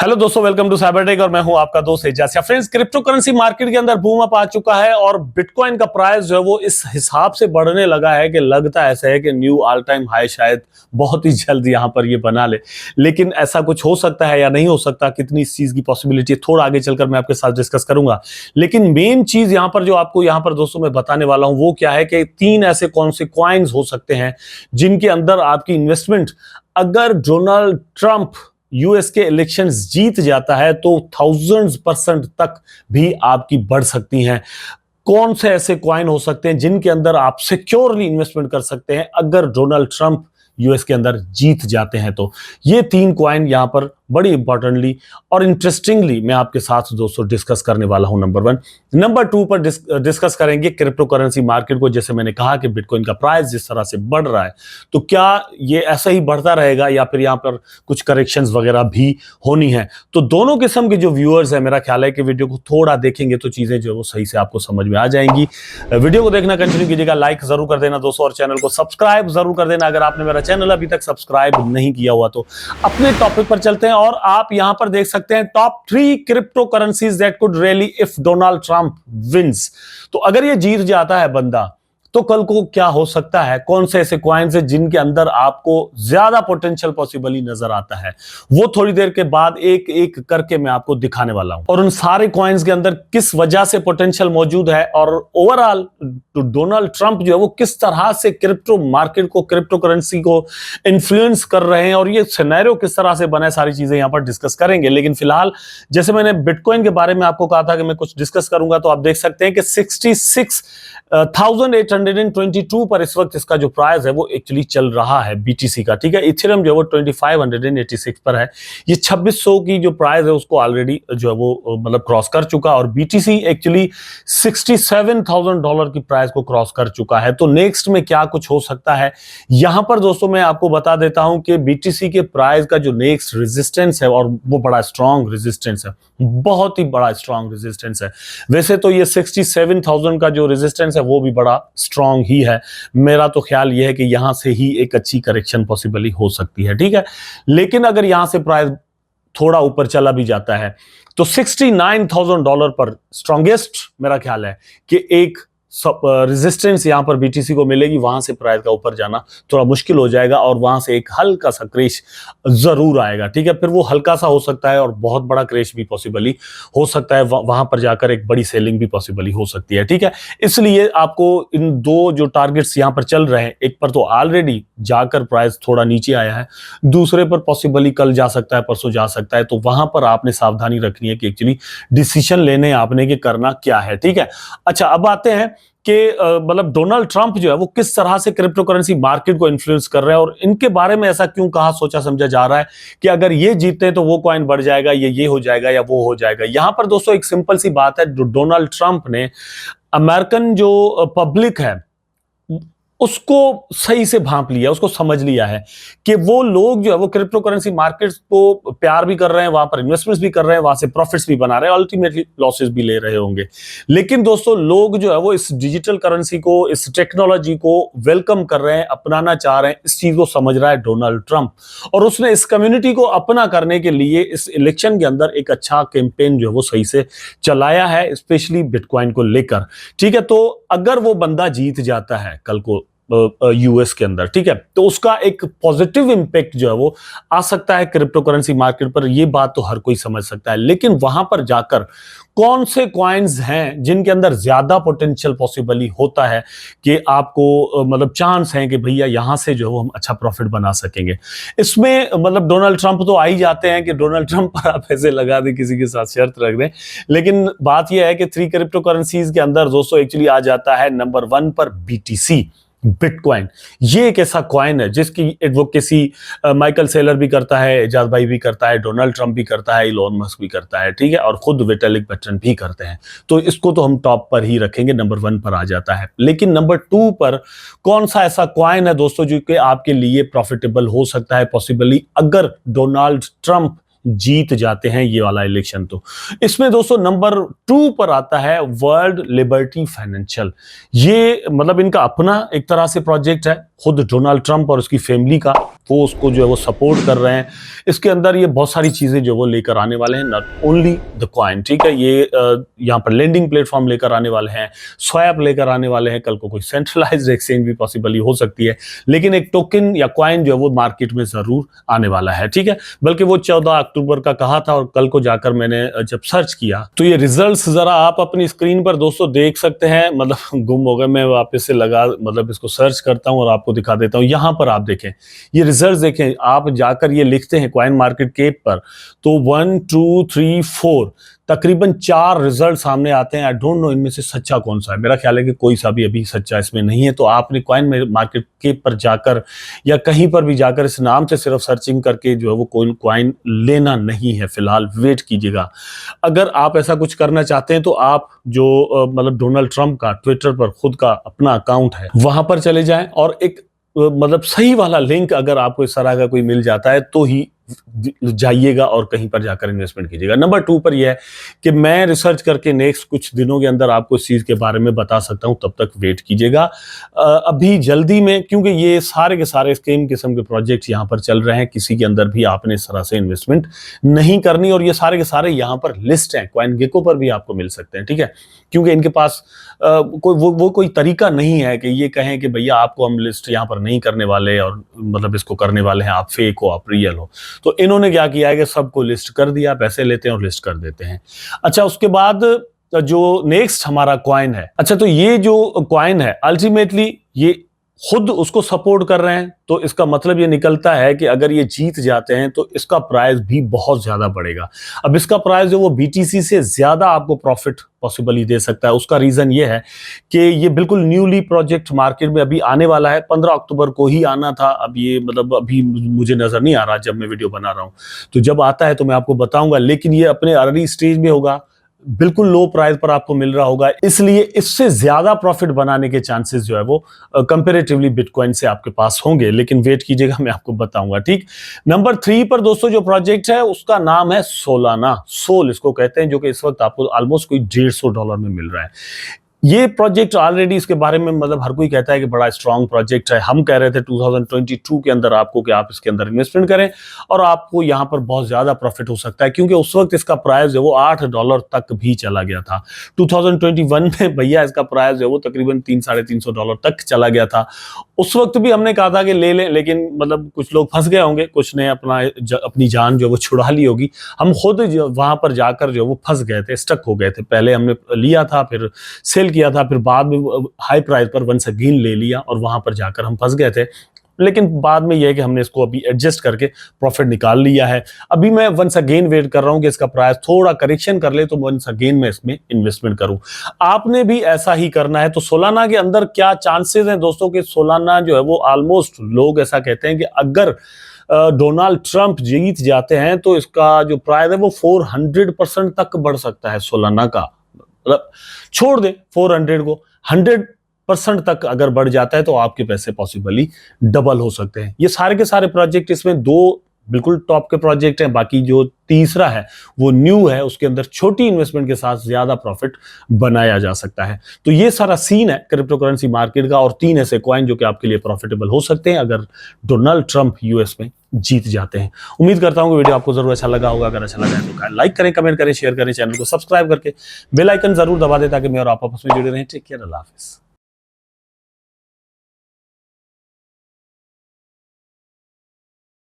Hello दोस्तों, welcome to Cybertech और मैं हूं आपका दोस्त Ejaz. Friends, crypto currency market के अंदर बूम अप आ चुका है और बिटकॉइन का प्राइस जो है वो इस हिसाब से बढ़ने लगा है कि लगता ऐसा है कि न्यू ऑल टाइम हाई शायद बहुत ही जल्द यहां पर ये बना ले। लेकिन ऐसा कुछ हो सकता है या नहीं हो सकता, कितनी इस चीज की पॉसिबिलिटी है, थोड़ा आगे चलकर मैं आपके साथ डिस्कस करूंगा। लेकिन मेन चीज यहां पर जो आपको यहां पर दोस्तों मैं बताने वाला हूं वो क्या है कि 3 ऐसे कौन से कॉइन्स हो सकते हैं जिनके अंदर आपकी इन्वेस्टमेंट, अगर डोनाल्ड ट्रंप यूएस के इलेक्शंस जीत जाता है तो 1000% तक भी आपकी बढ़ सकती हैं। कौन से ऐसे कॉइन हो सकते हैं जिनके अंदर आप सिक्योरली इन्वेस्टमेंट कर सकते हैं अगर डोनाल्ड ट्रंप यूएस के अंदर जीत जाते हैं? तो ये 3 कॉइन यहां पर बड़ी इंपॉर्टेंटली और इंटरेस्टिंगली मैं आपके साथ दोस्तों डिस्कस करने वाला हूं। नंबर 1। नंबर 2 पर डिस्कस करेंगे क्रिप्टो करेंसी मार्केट को। जैसे मैंने कहा कि बिटकॉइन का प्राइस जिस तरह से बढ़ रहा है, तो क्या ये ऐसा ही बढ़ता रहेगा या फिर यहां पर कुछ करेक्शंस वगैरह भी होनी है? तो दोनों किस्म के जो व्यूअर्स हैं, मेरा ख्याल है कि वीडियो को थोड़ा देखेंगे तो चीजें जो है वो सही से आपको समझ में आ जाएंगी। वीडियो को देखना कंटिन्यू कीजिएगा, लाइक जरूर कर देना दोस्तों और चैनल को सब्सक्राइब जरूर कर देना अगर आपने मेरा चैनल अभी तक सब्सक्राइब नहीं किया हुआ। तो अपने टॉपिक पर चलते हैं और आप यहां पर देख सकते हैं top 3 crypto currencies that could really if Donald Trump wins. तो अगर ये जीत जाता है बंदा तो कल को क्या हो सकता है, कौन से ऐसे कॉइन्स हैं जिनके अंदर आपको ज्यादा पोटेंशियल पॉसिबली नजर आता है, वो थोड़ी देर के बाद एक एक करके मैं आपको दिखाने वाला हूं। और उन सारे कॉइन्स के अंदर किस वजह से पोटेंशियल मौजूद है और ओवरऑल डोनाल्ड ट्रंप जो है वो किस तरह से क्रिप्टो मार्केट को, क्रिप्टो करेंसी को इन्फ्लुएंस कर रहे हैं और ये सिनेरियो किस तरह से बना है, सारी चीजें यहां पर डिस्कस करेंगे। लेकिन फिलहाल जैसे मैंने बिटकॉइन के बारे में आपको कहा था कि मैं कुछ डिस्कस करूंगा, तो आप देख सकते हैं कि 66,822 पर इस वक्त इसका जो प्राइस है वो एक्चुअली चल रहा है बीटीसी का। ठीक है, इथेरियम जो है वो 2586 पर है। ये 2600 की जो प्राइस है उसको ऑलरेडी जो है वो मतलब क्रॉस कर चुका और बीटीसी एक्चुअली $67,000 की प्राइस को क्रॉस कर चुका है। तो नेक्स्ट में क्या कुछ हो सकता है यहां पर दोस्तों मैं आपको बता देता हूं कि बीटीसी के प्राइस का जो नेक्स्ट रेजिस्टेंस है और वो बड़ा स्ट्रॉन्ग रेजिस्टेंस है, बहुत ही बड़ा स्ट्रॉन्ग रेजिस्टेंस है। वैसे तो ये 67,000 का जो रेजिस्टेंस है वो भी बड़ा स्ट्रॉन्ग ही है। मेरा तो ख्याल यह है कि यहां से ही एक अच्छी करेक्शन पॉसिबली हो सकती है। ठीक है, लेकिन अगर यहां से प्राइस थोड़ा ऊपर चला भी जाता है तो $69,000 पर स्ट्रॉन्गेस्ट मेरा ख्याल है कि एक रेजिस्टेंस यहां पर बीटीसी को मिलेगी। वहां से प्राइस का ऊपर जाना थोड़ा मुश्किल हो जाएगा और वहां से एक हल्का सा क्रैश जरूर आएगा। ठीक है, फिर वो हल्का सा हो सकता है और बहुत बड़ा क्रैश भी पॉसिबली हो सकता है, वहां पर जाकर एक बड़ी सेलिंग भी पॉसिबली हो सकती है। ठीक है, इसलिए आपको इन दो जो टारगेट्स यहां पर चल रहे हैं, एक पर तो ऑलरेडी जाकर प्राइस थोड़ा नीचे आया है, दूसरे पर पॉसिबली कल जा सकता है, परसों जा सकता है। तो वहां पर आपने सावधानी रखनी है कि एक्चुअली डिसीजन लेने आपने कि करना क्या है। ठीक है, अच्छा अब आते हैं कि मतलब डोनाल्ड ट्रंप जो है वो किस तरह से क्रिप्टो करेंसी मार्केट को इन्फ्लुएंस कर रहे हैं और इनके बारे में ऐसा क्यों कहा सोचा समझा जा रहा है कि अगर ये जीतते हैं तो वो कॉइन बढ़ जाएगा, ये हो जाएगा या वो हो जाएगा। यहां पर दोस्तों एक सिंपल सी बात है, डोनाल्ड ट्रंप ने अमेरिकन जो पब्लिक है उसको सही से भांप लिया, उसको समझ लिया है कि वो लोग जो है वो क्रिप्टो करेंसी मार्केट्स को प्यार भी कर रहे हैं, वहां पर इन्वेस्टमेंट्स भी कर रहे हैं, वहां से प्रॉफिट्स भी बना रहे हैं, अल्टीमेटली लॉसेस भी ले रहे होंगे। लेकिन दोस्तों लोग जो है वो इस डिजिटल करेंसी को, इस टेक्नोलॉजी को वेलकम कर रहे हैं, अपनाना चाह रहे हैं। इस चीज को समझ रहा है डोनाल्ड ट्रंप और उसने इस कम्युनिटी को अपना करने के लिए इस इलेक्शन के अंदर एक अच्छा कैंपेन जो है वो सही से चलाया है, स्पेशली बिटकॉइन को लेकर। ठीक है, तो अगर वो बंदा जीत जाता है कल को यूएस के अंदर, ठीक है, तो उसका एक पॉजिटिव इंपैक्ट जो है वो आ सकता है क्रिप्टो करेंसी मार्केट पर। ये बात तो हर कोई समझ सकता है, लेकिन वहां पर जाकर कौन से कॉइन्स हैं जिनके अंदर ज्यादा पोटेंशियल पॉसिबली होता है कि आपको मतलब चांस है कि भैया यहां से जो है वो हम अच्छा प्रॉफिट बना सकेंगे। इसमें मतलब डोनाल्ड ट्रंप तो आ ही जाते हैं कि डोनाल्ड ट्रंप पर आप पैसे लगा दें, किसी के साथ शर्त रख दें। लेकिन बात यह है कि 3 क्रिप्टो करेंसीज के अंदर दोस्तों एक्चुअली आ जाता है नंबर 1 पर बीटीसी, बिटकॉइन। ये एक ऐसा कॉइन है जिसकी एडवोकेसी माइकल सेलर भी करता है, एजाज भाई भी करता है, डोनाल्ड ट्रंप भी करता है, इलोन मस्क भी करता है। ठीक है, और खुद विटालिक बटन भी करते हैं। तो इसको तो हम टॉप पर ही रखेंगे, नंबर 1 पर आ जाता है। लेकिन नंबर 2 पर कौन सा ऐसा कॉइन है दोस्तों जो कि आपके लिए प्रॉफिटेबल हो सकता है पॉसिबली अगर डोनाल्ड ट्रंप जीत जाते हैं ये वाला इलेक्शन? तो इसमें दोस्तों नंबर 2 पर आता है वर्ल्ड लिबर्टी फाइनेंशियल। ये मतलब इनका अपना एक तरह से प्रोजेक्ट है, खुद डोनाल्ड ट्रंप और उसकी फैमिली का। वो उसको जो है वो सपोर्ट कर रहे हैं। इसके अंदर ये बहुत सारी चीज़ें जो वो लेकर आने वाले हैं, नॉट ओनली द कॉइन, ठीक है। ये यहाँ पर लेंडिंग प्लेटफॉर्म लेकर आने वाले हैं, स्वैप लेकर आने वाले हैं, कल को कोई सेंट्रलाइज्ड एक्सचेंज भी पॉसिबली हो सकती है, लेकिन एक टोकन या कॉइन जो है वो मार्केट में ज़रूर आने वाला है, ठीक है। बल्कि वो 14 अक्टूबर का कहा था और कल को जाकर मैंने जब सर्च किया तो ये रिजल्ट्स ज़रा आप अपनी स्क्रीन पर दोस्तों देख सकते हैं। मतलब गुम हो गए, मैं वापस से लगा मतलब इसको सर्च करता हूँ और आपको दिखा देता हूँ। यहाँ पर आप देखें, ये रिजल्ट्स देखें, आप जाकर ये लिखते हैं कॉइन मार्केट कैप पर तो 1 2 3 4 तकरीबन 4 रिजल्ट सामने आते हैं। आई डोंट नो इनमें से सच्चा कौन सा है, मेरा ख्याल है कि कोई सा भी अभी सच्चा इसमें नहीं है। तो आपने कॉइन मार्केट कैप पर जाकर या कहीं पर भी जाकर इस नाम से सिर्फ सर्चिंग करके जो है वो कोई कॉइन लेना नहीं है, फिलहाल वेट कीजिएगा। अगर आप ऐसा कुछ करना चाहते हैं तो आप जो मतलब डोनाल्ड ट्रंप का ट्विटर पर खुद का अपना अकाउंट है वहां पर चले जाएं और एक मतलब सही वाला लिंक अगर आपको इस तरह का कोई मिल जाता है तो ही जाइएगा और कहीं पर जाकर इन्वेस्टमेंट कीजिएगा। नंबर 2 पर यह है कि मैं रिसर्च करके नेक्स्ट कुछ दिनों के अंदर आपको इस चीज़ के बारे में बता सकता हूं, तब तक वेट कीजिएगा। अभी जल्दी में, क्योंकि ये सारे के सारे स्कीम किस्म के प्रोजेक्ट्स यहाँ पर चल रहे हैं, किसी के अंदर भी आपने इस तरह से इन्वेस्टमेंट नहीं करनी और ये सारे के सारे यहाँ पर लिस्ट हैं, CoinGecko पर भी आपको मिल सकते हैं, ठीक है। क्योंकि इनके पास कोई तरीका नहीं है कि ये कहें कि भैया आपको हम लिस्ट यहाँ पर नहीं करने वाले और मतलब इसको करने वाले हैं, आप फेक हो, आप रियल हो। तो इन्होंने क्या किया है कि सबको लिस्ट कर दिया, पैसे लेते हैं और लिस्ट कर देते हैं। अच्छा, उसके बाद जो नेक्स्ट हमारा कॉइन है, अच्छा तो ये जो कॉइन है अल्टीमेटली ये खुद उसको सपोर्ट कर रहे हैं, तो इसका मतलब ये निकलता है कि अगर ये जीत जाते हैं तो इसका प्राइस भी बहुत ज्यादा बढ़ेगा। अब इसका प्राइस जो वो BTC से ज्यादा आपको प्रॉफिट पॉसिबली दे सकता है। उसका रीजन ये है कि ये बिल्कुल न्यूली प्रोजेक्ट मार्केट में अभी आने वाला है, 15 अक्टूबर को ही आना था। अब ये मतलब अभी मुझे नजर नहीं आ रहा जब मैं वीडियो बना रहा हूं, तो जब आता है तो मैं आपको बताऊंगा, लेकिन ये अपने अर्ली स्टेज में होगा, बिल्कुल लो प्राइस पर आपको मिल रहा होगा, इसलिए इससे ज्यादा प्रॉफिट बनाने के चांसेस जो है वो कंपैरेटिवली बिटकॉइन से आपके पास होंगे, लेकिन वेट कीजिएगा, मैं आपको बताऊंगा, ठीक। नंबर 3 पर दोस्तों जो प्रोजेक्ट है उसका नाम है सोलाना, सोल इसको कहते हैं, जो कि इस वक्त आपको ऑलमोस्ट कोई $150 में मिल रहा है। ये प्रोजेक्ट ऑलरेडी इसके बारे में मतलब हर कोई कहता है कि बड़ा स्ट्रांग प्रोजेक्ट है। हम कह रहे थे 2022 के अंदर आपको कि आप इसके अंदर इन्वेस्टमेंट करें और आपको यहाँ पर बहुत ज्यादा प्रॉफिट हो सकता है, क्योंकि उस वक्त इसका प्राइस जो वो $8 तक भी चला गया था। 2021 में भैया इसका प्राइस जो वो तकरीबन $300-350 तक चला गया था। उस वक्त भी हमने कहा था कि ले लें, लेकिन मतलब कुछ लोग फंस गए होंगे, कुछ ने अपनी जान जो वो छुड़ा ली होगी। हम खुद वहां पर जाकर जो वो फंस गए थे, स्टक हो गए थे। पहले हमने लिया था, फिर सेल किया था, फिर बाद में हाई प्राइस पर वंस अगेन ले लिया और वहां पर जाकर हम फंस गए थे। लेकिन बाद में यह है कि हमने इसको अभी एडजस्ट करके प्रॉफिट निकाल लिया है। अभी मैं वंस अगेन वेट कर रहा हूं कि इसका प्राइस थोड़ा करेक्शन कर ले तो वंस अगेन मैं इसमें इन्वेस्टमेंट करूं। आपने भी ऐसा ही करना है। तो सोलाना के अंदर क्या चांसेस हैं दोस्तों कि सोलाना जो है वो ऑलमोस्ट लोग ऐसा कहते हैं कि अगर डोनाल्ड ट्रंप जीत जाते हैं तो इसका जो प्राइस है वो 400% तक बढ़ सकता है सोलाना का। मतलब छोड़ दे 400 को, 100% तक अगर बढ़ जाता है तो आपके पैसे पॉसिबली डबल हो सकते हैं। ये सारे के सारे प्रोजेक्ट, इसमें 2 बिल्कुल टॉप के प्रोजेक्ट हैं, बाकी जो तीसरा है वो न्यू है, उसके अंदर छोटी इन्वेस्टमेंट के साथ ज्यादा प्रॉफिट बनाया जा सकता है। तो ये सारा सीन है क्रिप्टो करेंसी मार्केट का, और 3 ऐसे कॉइन जो कि आपके लिए प्रॉफिटेबल हो सकते हैं अगर डोनाल्ड ट्रंप यूएस में जीत जाते हैं। उम्मीद करता हूं कि वीडियो आपको जरूर अच्छा लगा होगा। अगर अच्छा लगा है तो लाइक करें, कमेंट करें, शेयर करें, चैनल को सब्सक्राइब करके बेल आइकन जरूर दबा दें ताकि मैं और आप आपस में जुड़े रहें। टेक केयर, अल्लाह हाफिज।